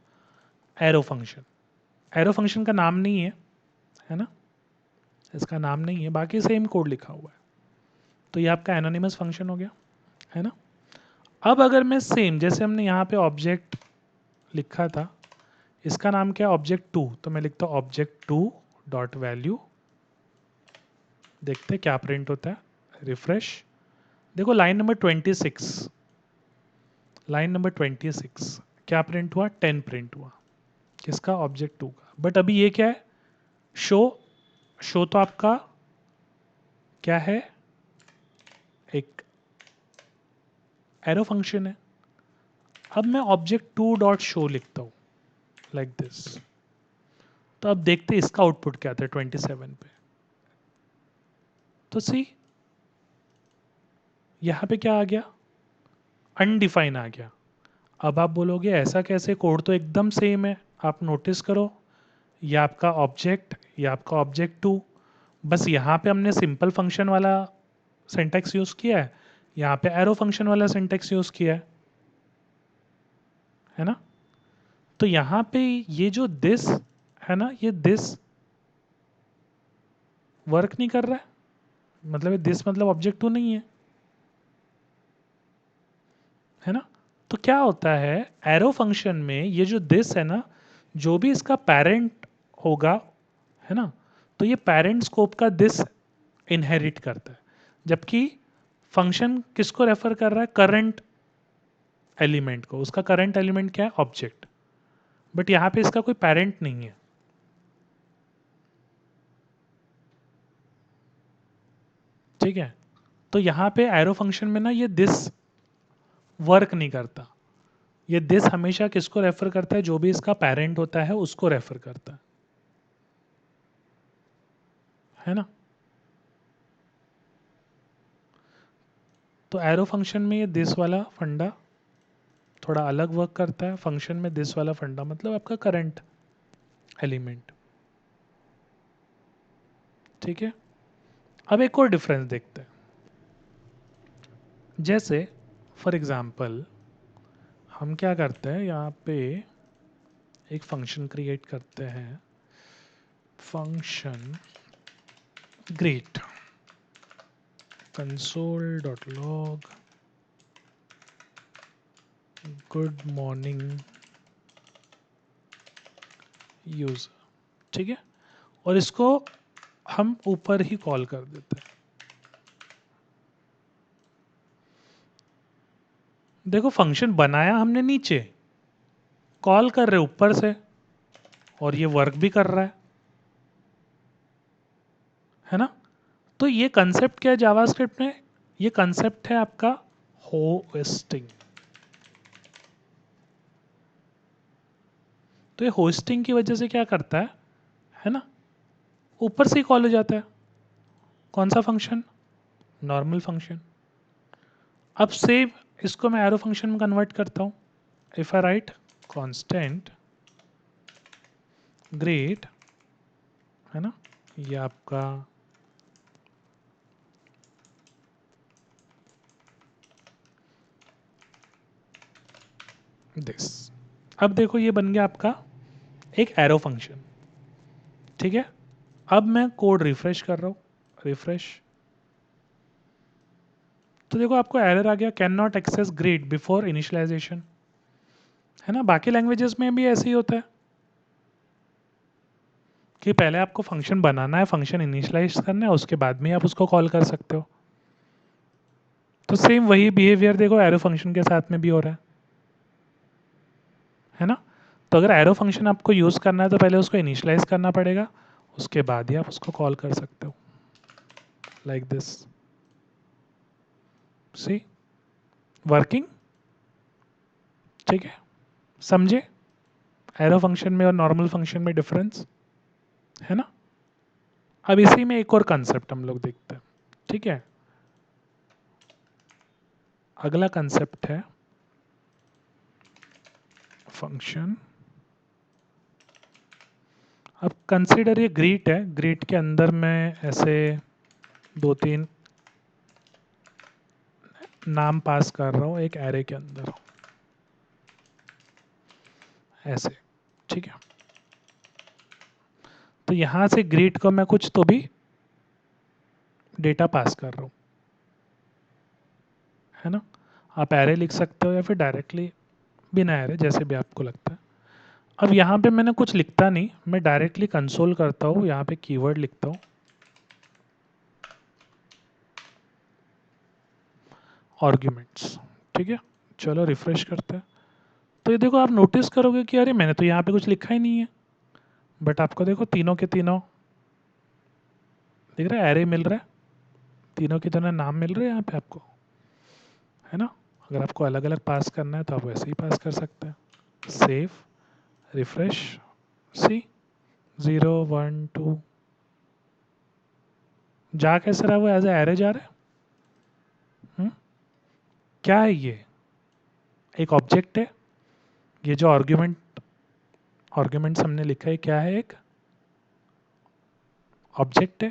arrow function. Arrow function का नाम नहीं है ना, इसका नाम नहीं है, बाकी सेम कोड लिखा हुआ है। तो ये आपका एनोनिमस फंक्शन हो गया, है ना। अब अगर मैं सेम जैसे हमने यहाँ पे ऑब्जेक्ट लिखा था, इसका नाम क्या है, ऑब्जेक्ट 2, तो मैं लिखता हूँ ऑब्जेक्ट 2 डॉट वैल्यू। देखते क्या प्रिंट होता है, रिफ्रेश। देखो लाइन नंबर 26, लाइन नंबर 26 क्या प्रिंट हुआ, 10 प्रिंट हुआ, किसका, ऑब्जेक्ट 2 का। बट अभी ये क्या है, शो। शो तो आपका क्या है, एक एरो फंक्शन है। अब मैं ऑब्जेक्ट 2 डॉट शो लिखता हूँ लाइक दिस, तो अब देखते इसका आउटपुट क्या आता है 27 पे। तो सी यहाँ पे क्या आ गया, अनडिफाइन आ गया। अब आप बोलोगे ऐसा कैसे, कोड तो एकदम सेम है। आप नोटिस करो, ये आपका ऑब्जेक्ट, ये आपका ऑब्जेक्ट 2, बस यहाँ पे हमने सिंपल फंक्शन वाला सिंटैक्स यूज़ किया है, यहाँ पे एरो फंक्शन वाला सिंटैक्स यूज़ किया है ना। तो यहाँ पे ये जो दिस है ना, ये दिस वर्क नहीं कर रहा है, मतलब ये दिस मतलब ऑब्जेक्ट 2 नहीं है ना। तो क्या होता है, एरो फंक्शन में ये जो दिस है ना, जो भी इसका पेरेंट होगा, है ना, तो ये पेरेंट स्कोप का दिस इनहेरिट करता है। जबकि फंक्शन किसको रेफर कर रहा है, करंट एलिमेंट को, उसका करंट एलिमेंट क्या है, ऑब्जेक्ट। बट यहाँ पे इसका कोई पेरेंट नहीं है, ठीक है। तो यहाँ पे एरो फंक्शन में ना ये दिस वर्क नहीं करता। ये दिस हमेशा किसको रेफर करता है, जो भी इसका पेरेंट होता है उसको रेफर करता है ना। तो एरो फंक्शन में ये दिस वाला फंडा थोड़ा अलग वर्क करता है, फंक्शन में दिस वाला फंडा मतलब आपका करंट एलिमेंट, ठीक है। अब एक और डिफरेंस देखते हैं। जैसे फॉर एग्जांपल हम क्या करते हैं, यहाँ पे एक फंक्शन क्रिएट करते हैं, function greet console.log good morning user, ठीक है, और इसको हम ऊपर ही कॉल कर देते हैं। देखो फंक्शन बनाया हमने नीचे, कॉल कर रहे ऊपर से, और ये वर्क भी कर रहा है ना। तो ये कंसेप्ट क्या है जावास्क्रिप्ट में, ये कंसेप्ट है आपका होस्टिंग। तो ये होस्टिंग की वजह से क्या करता है ना, ऊपर से ही कॉल हो जाता है। कौन सा फंक्शन, नॉर्मल फंक्शन। अब सेव इसको मैं एरो फंक्शन में कन्वर्ट करता हूँ। If I right constant great, है ना, ये आपका दिस। अब देखो ये बन गया आपका एक एरो फंक्शन, ठीक है। अब मैं कोड रिफ्रेश कर रहा हूँ, रिफ्रेश, तो देखो आपको एरर आ गया, can not access grid before initialization, है ना। बाकी लैंग्वेजेस में भी ऐसे ही होता है कि पहले आपको फंक्शन बनाना है, फंक्शन इनिशियलाइज करना है, उसके बाद में आप उसको कॉल कर सकते हो। तो सेम वही बिहेवियर देखो एरो फंक्शन के साथ में भी हो रहा है ना। तो अगर एरो फंक्शन आपको यूज़ करना है तो पहले उसको इनिशियलाइज करना पड़ेगा, उसके बाद ही आप उसको कॉल कर सकते हो, लाइक दिस। सी वर्किंग, ठीक है, समझे एरो फंक्शन में और नॉर्मल फंक्शन में डिफरेंस, है ना। अब इसी में एक और कंसेप्ट हम लोग देखते हैं, ठीक है। अगला कंसेप्ट है फंक्शन। अब कंसीडर ये ग्रीट है, ग्रीट के अंदर मैं ऐसे दो तीन नाम पास कर रहा हूँ एक एरे के अंदर, ऐसे, ठीक है। तो यहाँ से ग्रीट को मैं कुछ तो भी डेटा पास कर रहा हूँ, है ना। आप एरे लिख सकते हो या फिर डायरेक्टली बिना एरे, जैसे भी आपको लगता है। अब यहाँ पे मैंने कुछ लिखता नहीं, मैं डायरेक्टली कंसोल करता हूँ, यहाँ पे कीवर्ड लिखता हूँ आर्ग्यूमेंट्स, ठीक है। चलो रिफ्रेश करते हैं, तो ये देखो आप नोटिस करोगे कि अरे मैंने तो यहाँ पे कुछ लिखा ही नहीं है, बट आपको देखो तीनों के तीनों दिख रहा है, एरे मिल रहा है, तीनों के तीनों नाम मिल रहे हैं यहाँ पे आपको, है ना। अगर आपको अलग अलग पास करना है तो आप वैसे ही पास कर सकते हैं। सेव, रिफ्रेश, सी 0 1 2, जा कैसे रहा, वो एज ए एरे जा रहा है। क्या है ये, एक ऑब्जेक्ट है, ये जो आर्ग्यूमेंट्स हमने लिखा है क्या है, एक ऑब्जेक्ट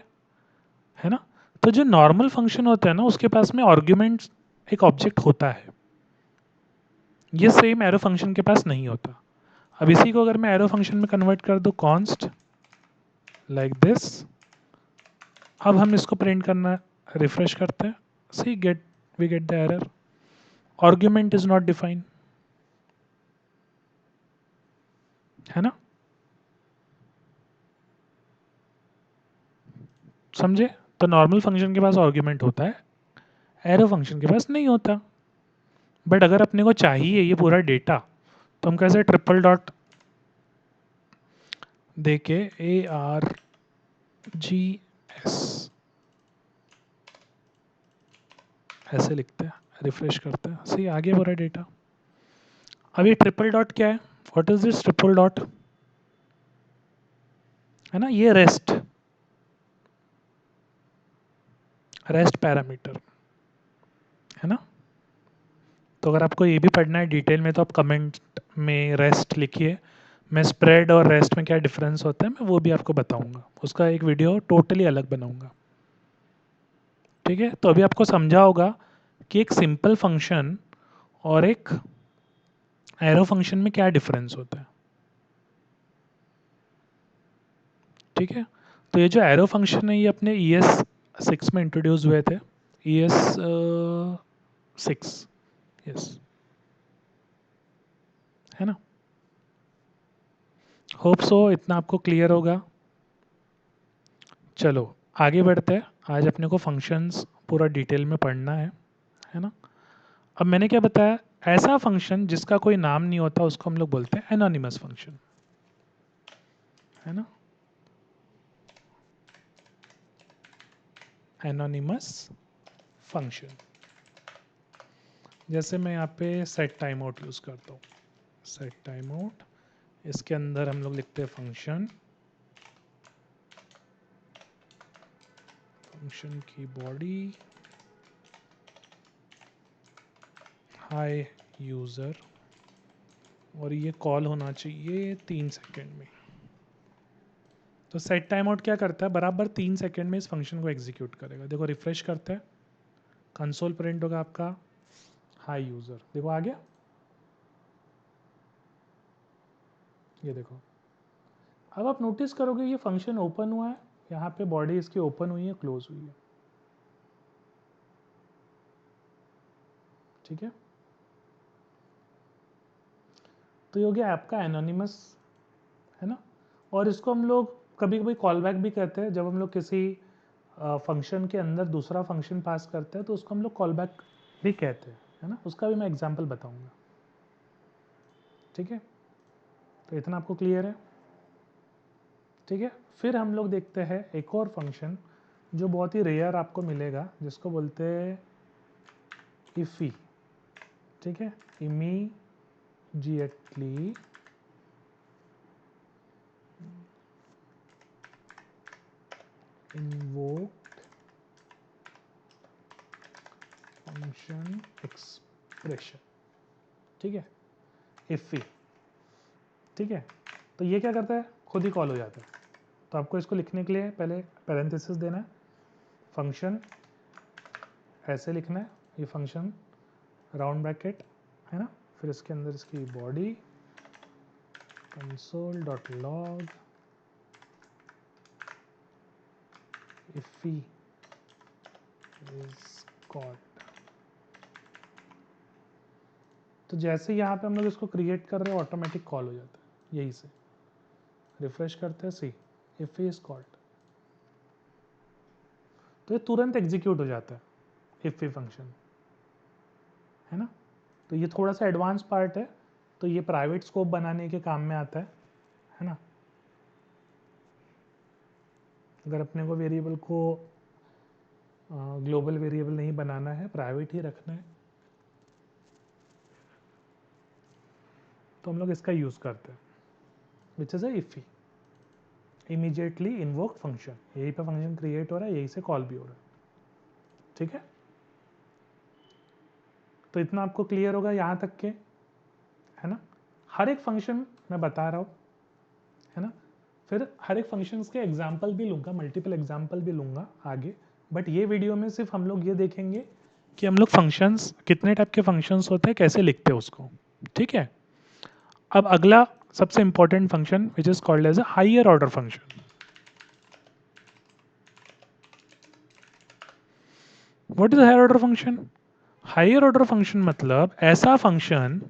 है ना। तो जो नॉर्मल फंक्शन होता है ना उसके पास में आर्ग्यूमेंट्स एक ऑब्जेक्ट होता है, ये सेम एरो फंक्शन के पास नहीं होता। अब इसी को अगर मैं एरो फंक्शन में कन्वर्ट कर दूं कॉन्स्ट लाइक दिस, अब हम इसको प्रिंट करना, रिफ्रेश करते हैं, see get, we get the error, argument is not defined, है ना। समझे, तो नॉर्मल फंक्शन के पास आर्ग्यूमेंट होता है, एरो फंक्शन के पास नहीं होता। बट अगर अपने को चाहिए ये पूरा डेटा, तो हम कैसे ट्रिपल डॉट देके ARGS ऐसे लिखते हैं, रिफ्रेश करते हैं, सही आगे पूरा डेटा। अब ये ट्रिपल डॉट क्या है, what is this triple dot, है ना, ये रेस्ट, रेस्ट पैरामीटर, है ना। तो अगर आपको ये भी पढ़ना है डिटेल में तो आप कमेंट में रेस्ट लिखिए, मैं स्प्रेड और रेस्ट में क्या डिफरेंस होता है मैं वो भी आपको बताऊंगा, उसका एक वीडियो टोटली अलग बनाऊंगा, ठीक है। तो अभी आपको समझा होगा कि एक सिंपल फंक्शन और एक एरो फंक्शन में क्या डिफरेंस होता है। ठीक है। तो ये जो एरो फंक्शन है ये अपने ES 6 में इंट्रोड्यूस हुए थे, ES 6, यस, है ना। होप सो इतना आपको क्लियर होगा। चलो आगे बढ़ते हैं, आज अपने को फंक्शंस पूरा डिटेल में पढ़ना है ना। अब मैंने क्या बताया, ऐसा फंक्शन जिसका कोई नाम नहीं होता उसको हम लोग बोलते हैं एनोनिमस फंक्शन, है ना, एनोनिमस फंक्शन। जैसे मैं यहाँ पे सेट टाइम आउट यूज़ करता हूँ, सेट टाइम आउट, इसके अंदर हम लोग लिखते हैं फंक्शन, फंक्शन की बॉडी हाई यूज़र, और ये कॉल होना चाहिए 3 सेकेंड में। तो सेट टाइम आउट क्या करता है, बराबर 3 सेकेंड में इस फंक्शन को एग्जीक्यूट करेगा। देखो रिफ्रेश करते हैं, कंसोल प्रिंट होगा आपका हाई यूज़र, देखो आ गया, ये देखो। अब आप नोटिस करोगे ये फंक्शन ओपन हुआ है, यहाँ पे बॉडी इसकी ओपन हुई है, क्लोज हुई है, ठीक है। तो ये हो गया आपका एनोनिमस, है ना। और इसको हम लोग कभी कभी कॉल बैक भी कहते हैं, जब हम लोग किसी फंक्शन के अंदर दूसरा फंक्शन पास करते हैं तो उसको हम लोग कॉल बैक भी कहते हैं, है ना। उसका भी मैं एग्जांपल बताऊंगा, ठीक है। तो इतना आपको क्लियर है, ठीक है। फिर हम लोग देखते हैं एक और फंक्शन जो बहुत ही रेयर आपको मिलेगा, जिसको बोलते हैं इफ़ी, ठीक है, इमीजिएटली इन्वोक्ड फंक्शन एक्सप्रेशन, ठीक है, इफ़ी, ठीक है। तो ये क्या करता है, खुद ही कॉल हो जाता है। तो आपको इसको लिखने के लिए पहले पैरेंथेसिस देना है, फंक्शन ऐसे लिखना है, ये फंक्शन राउंड ब्रैकेट, है ना, फिर इसके अंदर इसकी body console dot log IIFE is called. तो जैसे यहाँ पे हम लोग इसको क्रिएट कर रहे हैं ऑटोमेटिक कॉल हो जाता है, यही से रिफ्रेश करते हैं, सी इफ़ी इज कॉल्ड, तो ये तुरंत एग्जीक्यूट हो जाता है इफ़ी फंक्शन, है ना। तो ये थोड़ा सा एडवांस पार्ट है, तो ये प्राइवेट स्कोप बनाने के काम में आता है ना। अगर अपने को वेरिएबल को ग्लोबल वेरिएबल नहीं बनाना है, प्राइवेट ही रखना है, तो हम लोग इसका यूज़ करते हैं, which is a IIFE immediately invoke function. यही पे फंक्शन क्रिएट हो रहा है, यही से कॉल भी हो रहा है, ठीक है। तो इतना आपको क्लियर होगा यहाँ तक के, है ना। हर एक फंक्शन मैं बता रहा हूँ, है ना। फिर हर एक फंक्शंस के एग्जाम्पल भी लूँगा, मल्टीपल एग्जाम्पल भी लूँगा आगे, बट ये वीडियो में सिर्फ हम लोग ये देखेंगे कि हम लोग फंक्शंस, कितने टाइप के फंक्शंस होते हैं, कैसे लिखते हैं उसको, ठीक है। अब अगला सबसे important function which is called as a higher order function. What is higher order function? Higher order function मतलब ऐसा फंक्शन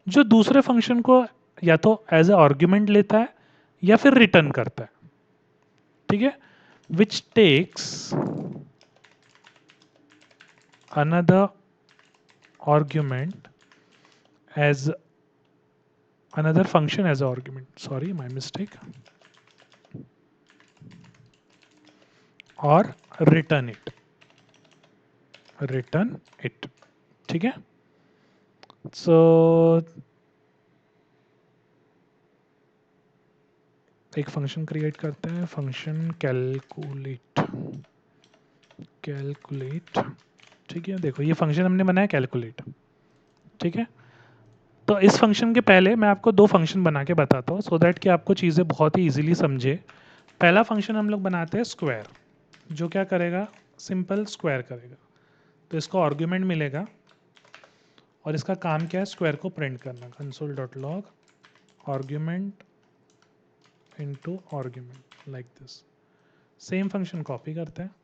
जो दूसरे फंक्शन को या तो एज ए आर्ग्यूमेंट लेता है या फिर रिटर्न करता है, ठीक है, which takes another argument as another function as argument, sorry my mistake, or return it, return it, ठीक है। सो एक फंक्शन क्रिएट करते हैं, फंक्शन कैलकुलेट, कैलकुलेट, ठीक है। देखो ये फंक्शन हमने बनाया कैलकुलेट, ठीक है। तो इस फंक्शन के पहले मैं आपको दो फंक्शन बना के बताता हूँ, सो दैट कि आपको चीज़ें बहुत ही इजीली समझे। पहला फंक्शन हम लोग बनाते हैं स्क्वायर, जो क्या करेगा, सिंपल स्क्वायर करेगा। तो इसको आर्ग्यूमेंट मिलेगा और इसका काम क्या है, स्क्वायर को प्रिंट करना, console dot log argument into argument, like this. Same function copy करते हैं,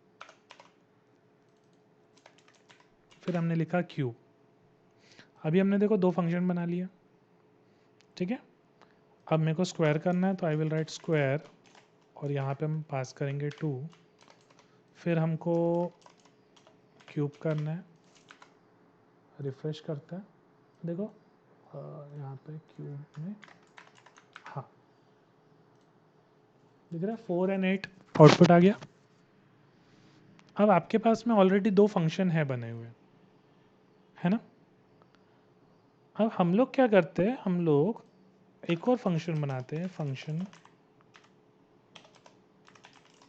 फिर हमने लिखा क्यूब। अभी हमने देखो दो फंक्शन बना लिया, ठीक है। अब मेरे को स्क्वायर करना है, तो आई विल राइट स्क्वायर, और यहाँ पे हम पास करेंगे 2। फिर हमको क्यूब करना है, रिफ्रेश करते हैं, देखो यहाँ पे क्यूब में, हाँ दिख रहा है 4 और 8 आउटपुट आ गया। अब आपके पास में ऑलरेडी दो फंक्शन है बने हुए, है ना। अब हम लोग क्या करते हैं, हम लोग एक और फंक्शन बनाते हैं, फंक्शन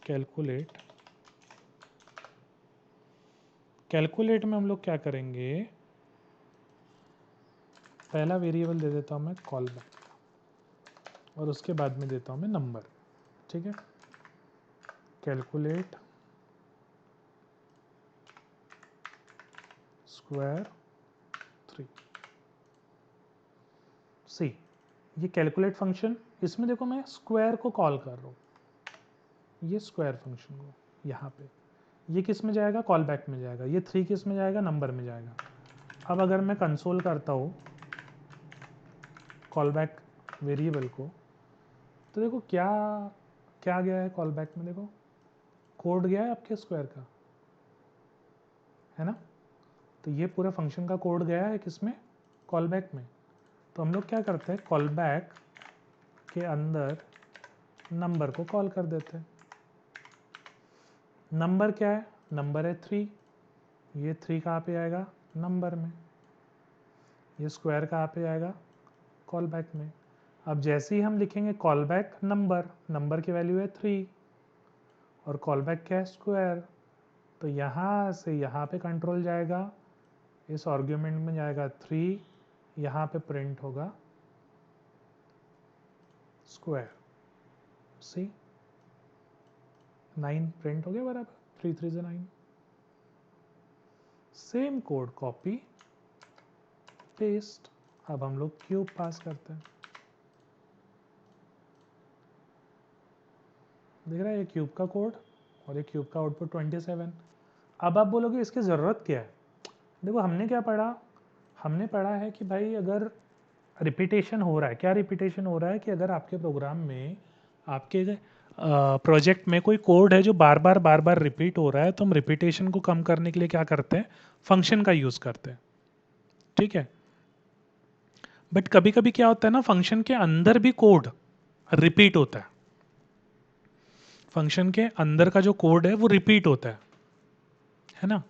कैलकुलेट। कैलकुलेट में हम लोग क्या करेंगे, पहला वेरिएबल दे देता हूँ मैं कॉल बैक, और उसके बाद में देता हूँ मैं नंबर, ठीक है। कैलकुलेट स्क्वायर 3 सी। ये कैलकुलेट फंक्शन, इसमें देखो मैं स्क्वायर को कॉल कर रहा हूँ, ये स्क्वायर फंक्शन को यहाँ पे, ये किस में जाएगा, कॉल बैक में जाएगा। ये 3 किस में जाएगा, नंबर में जाएगा। अब अगर मैं कंसोल करता हूँ कॉल बैक वेरिएबल को, तो देखो क्या क्या गया है कॉल बैक में, देखो कोड गया है आपके स्क्वायर का, है ना। तो ये पूरे फंक्शन का कोड गया है किसमें, कॉल बैक में। तो हम लोग क्या करते हैं, कॉल बैक के अंदर नंबर को कॉल कर देते हैं। नंबर क्या है, नंबर है 3, ये 3 कहाँ पे आएगा, नंबर में। ये स्क्वायर कहाँ पे आएगा, कॉल बैक में। अब जैसे ही हम लिखेंगे कॉल बैक नंबर, नंबर की वैल्यू है 3 और कॉल बैक क्या है, स्क्वायर, तो यहाँ से यहाँ पे कंट्रोल जाएगा, इस आर्ग्यूमेंट में जाएगा 3, यहाँ पे प्रिंट होगा स्क्वायर। सी 9 प्रिंट हो गया बराबर, 3 3 से 9। Same code copy paste. अब हम लोग क्यूब पास करते हैं, देख रहा है ये क्यूब का कोड और ये क्यूब का आउटपुट 27। अब आप बोलोगे इसकी ज़रूरत क्या है। देखो हमने क्या पढ़ा, हमने पढ़ा है कि भाई अगर रिपीटेशन हो रहा है, क्या रिपीटेशन हो रहा है कि अगर आपके प्रोग्राम में, आपके प्रोजेक्ट में कोई कोड है जो बार बार रिपीट हो रहा है, तो हम रिपीटेशन को कम करने के लिए क्या करते हैं, फंक्शन का यूज़ करते हैं, ठीक है। बट कभी कभी क्या होता है ना, फंक्शन के अंदर भी कोड रिपीट होता है, फंक्शन के अंदर का जो कोड है वो रिपीट होता है ना।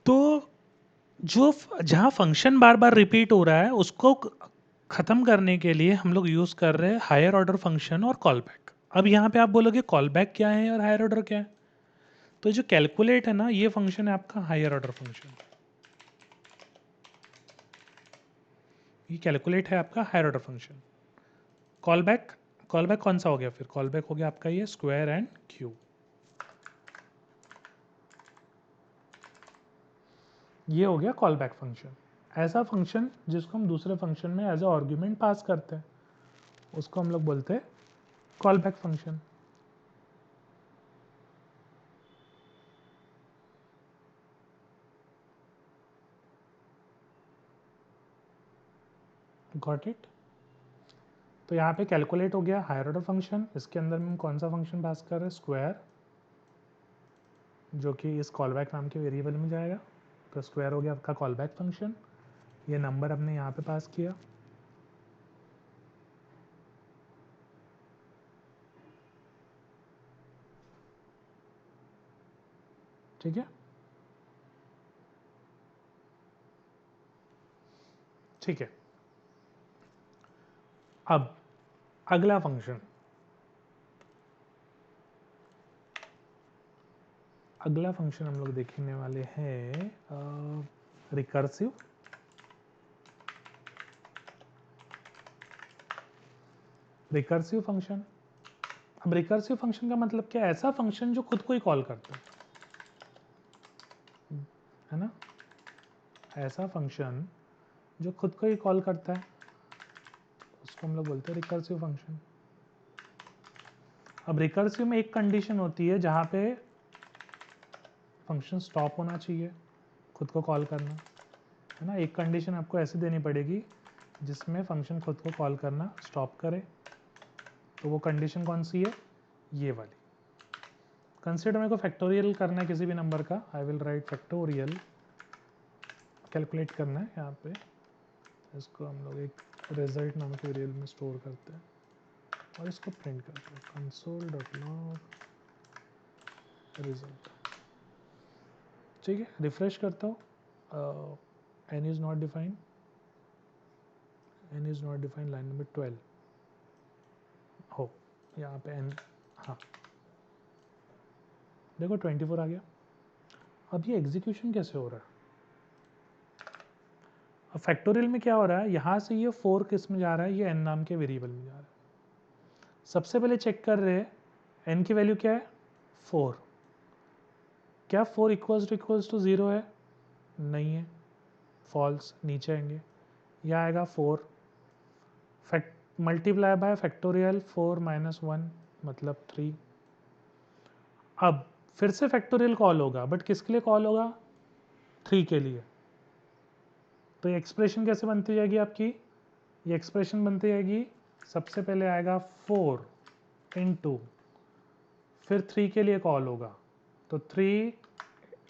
तो जो जहाँ फंक्शन बार बार रिपीट हो रहा है उसको ख़त्म करने के लिए हम लोग यूज़ कर रहे हैं हायर ऑर्डर फंक्शन और कॉल बैक। अब यहाँ पे आप बोलोगे कॉल बैक क्या है और हायर ऑर्डर क्या है, तो जो कैलकुलेट है ना, ये फंक्शन है आपका हायर ऑर्डर फंक्शन, ये कैलकुलेट है आपका higher order function. Call back, call back कौन सा हो गया, फिर कॉल बैक हो गया आपका ये स्क्वायर एंड क्यूब। ये हो गया कॉल बैक फंक्शन। ऐसा फंक्शन जिसको हम दूसरे फंक्शन में एज ए आर्ग्यूमेंट पास करते हैं, उसको हम लोग बोलते हैं call back function. Got it. तो यहाँ पे कैलकुलेट हो गया हायर ऑर्डर फंक्शन, इसके अंदर में हम कौन सा फंक्शन पास कर रहे हैं, स्क्वायर, जो कि इस कॉल बैक नाम के वेरिएबल में जाएगा। तो स्क्वायर हो गया आपका कॉल बैक फंक्शन। ये नंबर हमने यहाँ पे पास किया, ठीक है। ठीक है, अब अगला फंक्शन, अगला फंक्शन हम लोग देखने वाले हैं रिकर्सिव। रिकर्सिव फंक्शन, अब रिकर्सिव फंक्शन का मतलब क्या है, ऐसा फंक्शन जो खुद को ही कॉल करता है ना। ऐसा फंक्शन जो खुद को ही कॉल करता है। इसको हम लोग बोलते हैं रिकर्सिव फंक्शन। अब रिकर्सिव में एक कंडीशन होती है जहाँ पे फंक्शन स्टॉप होना चाहिए खुद को कॉल करना, है ना। एक कंडीशन आपको ऐसे देनी पड़ेगी जिसमें फंक्शन खुद को कॉल करना स्टॉप करे। तो वो कंडीशन कौन सी है? ये वाली। कंसिडर मेरे को फैक्टोरियल करना है किसी भी नंबर का, आई विल राइट फैक्टोरियल, कैलकुलेट करना है यहाँ पे। इसको हम लोग एक रिजल्ट नामक वेरिएबल में स्टोर करते हैं और इसको प्रिंट करते हैं console.log रिजल्ट। ठीक है, रिफ्रेश करता हूँ। n is not defined, n is not defined, line number 12 हो यहाँ पे n, हाँ देखो 24 आ गया। अब ये एग्जीक्यूशन कैसे हो रहा है? अब फैक्टोरियल में क्या हो रहा है, यहाँ से ये 4 किस में जा रहा है? ये n नाम के वेरिएबल में जा रहा है। सबसे पहले चेक कर रहे हैं n की वैल्यू क्या है? 4। क्या 4 इक्वल्स टू 0 है? नहीं है, फॉल्स। नीचे आएंगे, यह आएगा 4 मल्टीप्लाई बाय फैक्टोरियल 4 - 1 मतलब 3। अब फिर से फैक्टोरियल कॉल होगा, बट किसके लिए कॉल होगा? 3 के लिए। तो ये एक्सप्रेशन कैसे बनती जाएगी आपकी? ये एक्सप्रेशन बनती जाएगी, सबसे पहले आएगा 4 इंटू, फिर 3 के लिए कॉल होगा तो 3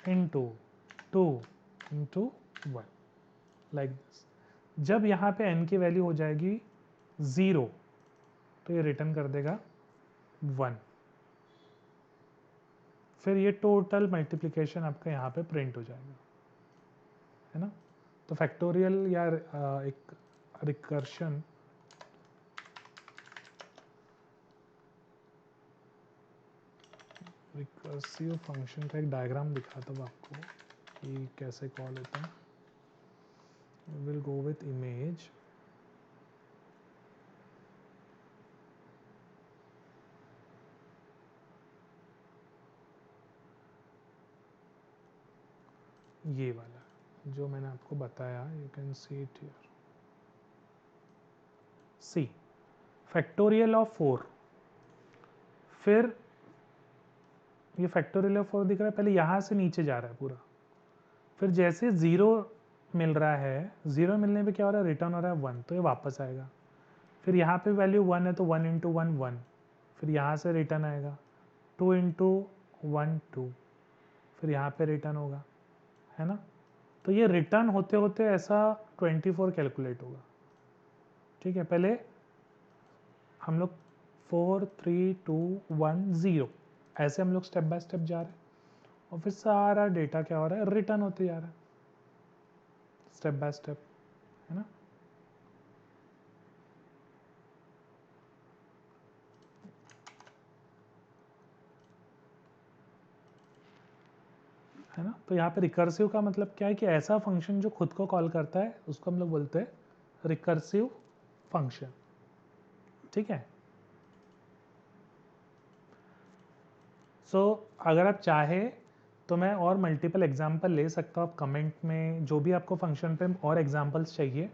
इंटू 2 इंटू 1 लाइक दिस। जब यहाँ पे n की वैल्यू हो जाएगी 0 तो ये रिटर्न कर देगा 1। फिर ये टोटल मल्टीप्लिकेशन आपका यहाँ पे प्रिंट हो जाएगा, है ना। तो फैक्टोरियल या एक रिकर्शन रिकर्सिव फंक्शन का एक डायग्राम दिखाता हूँ आपको कि कैसे कॉल होता है। Will go with image. ये वाला जो मैंने आपको बताया, you can see it here. See factorial of 4, फिर ये फैक्टोरियल ऑफ 4 दिख रहा है, पहले यहाँ से नीचे जा रहा है पूरा। फिर जैसे 0 मिल रहा है, 0 मिलने पे क्या हो रहा है? रिटर्न हो रहा है 1, तो ये वापस आएगा। फिर यहाँ पे वैल्यू 1 है तो 1 इंटू 1 1, फिर यहाँ से रिटर्न आएगा 2 इंटू 1 2, फिर यहाँ पे रिटर्न होगा, है ना। तो ये रिटर्न होते होते ऐसा 24 कैलकुलेट होगा। ठीक है, पहले हम लोग 4 3 2 1 0 ऐसे हम लोग स्टेप बाय स्टेप जा रहे हैं और फिर सारा डेटा क्या हो रहा है? रिटर्न होते जा रहा है स्टेप बाय स्टेप, है ना। है ना। तो यहाँ पे रिकर्सिव का मतलब क्या है कि ऐसा फंक्शन जो खुद को कॉल करता है उसको हम लोग बोलते हैं रिकर्सिव फंक्शन। ठीक है। सो अगर आप चाहे तो मैं और मल्टीपल एग्जाम्पल ले सकता हूँ। आप कमेंट में जो भी आपको फंक्शन पे और एग्जाम्पल्स चाहिए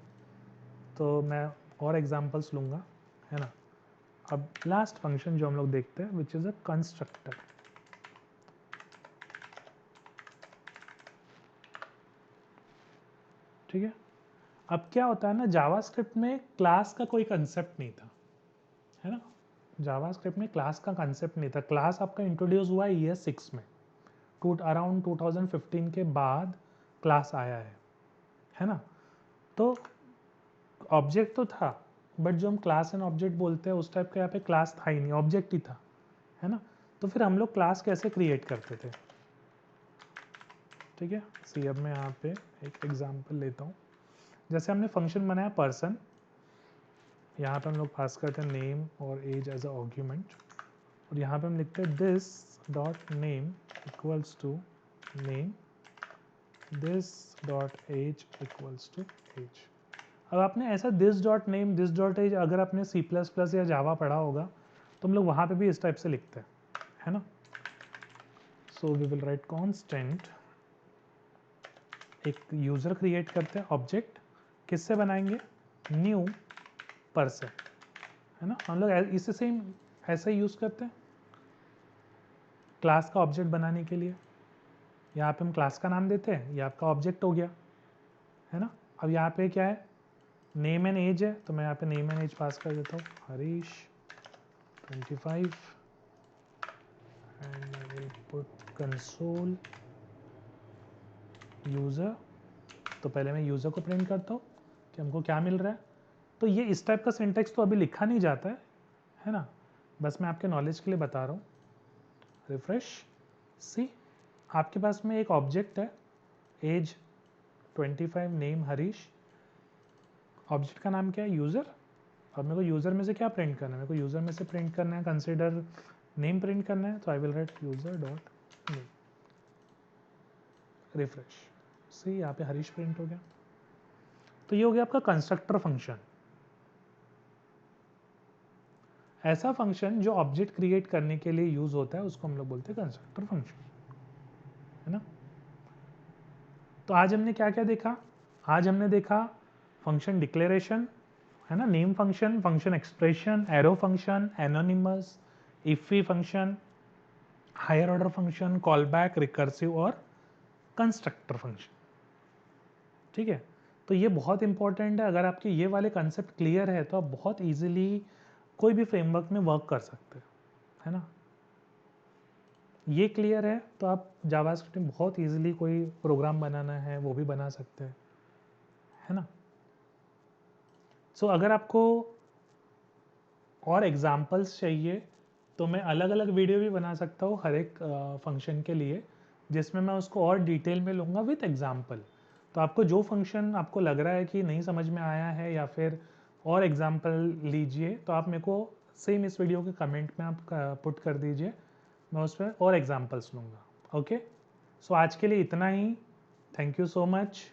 तो मैं और एग्जाम्पल्स लूँगा, है ना। अब लास्ट फंक्शन जो हम लोग देखते हैं विच इज़ अ कंस्ट्रक्टर। ठीक है। अब क्या होता है ना, जावास्क्रिप्ट में क्लास का कोई कंसेप्ट नहीं था, है ना। जावास्क्रिप्ट में क्लास का कंसेप्ट नहीं था। क्लास आपका इंट्रोड्यूस हुआ ईयर 6 में, अराउंड 2015 के बाद क्लास आया है ना। तो ऑब्जेक्ट तो था, बट जो हम क्लास एंड ऑब्जेक्ट बोलते हैं उस टाइप का यहाँ पे क्लास था ही नहीं, ऑब्जेक्ट ही था, है ना। तो फिर हम लोग क्लास कैसे क्रिएट करते थे? ठीक है, सी अब मैं यहाँ पे एक एग्जांपल लेता हूँ। जैसे हमने फंक्शन बनाया पर्सन, यहाँ पे हम लोग पास करते हैं नेम और एज एज अ आर्ग्यूमेंट, और यहाँ पे हम लिखते हैं this dot name equals to name, this dot age equals to age. अब आपने ऐसा this dot name this dot age अगर आपने C++ या जावा पढ़ा होगा तो हम लोग वहाँ पे भी इस टाइप से लिखते हैं, है ना। So we will write constant, एक यूज़र क्रिएट करते हैं ऑब्जेक्ट, किससे बनाएंगे? न्यू पर्सन, है ना। हम लोग इससे सेम ऐसा ही यूज़ करते हैं क्लास का ऑब्जेक्ट बनाने के लिए। यहाँ पे हम क्लास का नाम देते हैं, ये आपका ऑब्जेक्ट हो गया, है ना। अब यहाँ पे क्या है, नेम एंड एज है, तो मैं यहाँ पे नेम एंड एज पास कर देता हूँ, Harish 25 and I will put console user. तो पहले मैं यूज़र को प्रिंट करता हूँ कि हमको क्या मिल रहा है। तो ये इस टाइप का सिंटेक्स तो अभी लिखा नहीं जाता है ना, बस मैं आपके नॉलेज के लिए बता रहा हूँ। रिफ्रेश, सी आपके पास में एक ऑब्जेक्ट है एज 25, नेम हरीश, ऑब्जेक्ट का नाम क्या है, यूज़र। अब मेरे को यूज़र में से क्या प्रिंट करना है, मेरे को यूज़र में से प्रिंट करना है कंसिडर नेम प्रिंट करना है, तो I will write user dot name. Refresh, see यहाँ पे हरीश प्रिंट हो गया। तो ये हो गया आपका कंस्ट्रक्टर फंक्शन। ऐसा फंक्शन जो ऑब्जेक्ट क्रिएट करने के लिए यूज होता है उसको हम लोग बोलते हैं कंस्ट्रक्टर फंक्शन, है ना। तो आज हमने क्या क्या देखा, आज हमने देखा फंक्शन डिक्लेरेशन, है ना, name function, function expression, arrow function, anonymous, IIFE function, higher order function, call back, recursive और कंस्ट्रक्टर फंक्शन। ठीक है, तो ये बहुत इंपॉर्टेंट है। अगर आपके ये वाले कंसेप्ट क्लियर है तो आप बहुत इजीली कोई भी फ्रेमवर्क में वर्क कर सकते हैं, है ना। ये क्लियर है तो आप जावास्क्रिप्ट में बहुत इजीली कोई प्रोग्राम बनाना है वो भी बना सकते हैं, है ना। सो अगर आपको और एग्जांपल्स चाहिए तो मैं अलग अलग वीडियो भी बना सकता हूँ हर एक फंक्शन के लिए, जिसमें मैं उसको और डिटेल में लूँगा विथ एग्जांपल। तो आपको जो फंक्शन आपको लग रहा है कि नहीं समझ में आया है या फिर और एग्जांपल लीजिए, तो आप मेरे को सेम इस वीडियो के कमेंट में आप पुट कर दीजिए, मैं उस पर और एग्जांपल्स लूँगा। ओके, सो आज के लिए इतना ही। Thank you so much.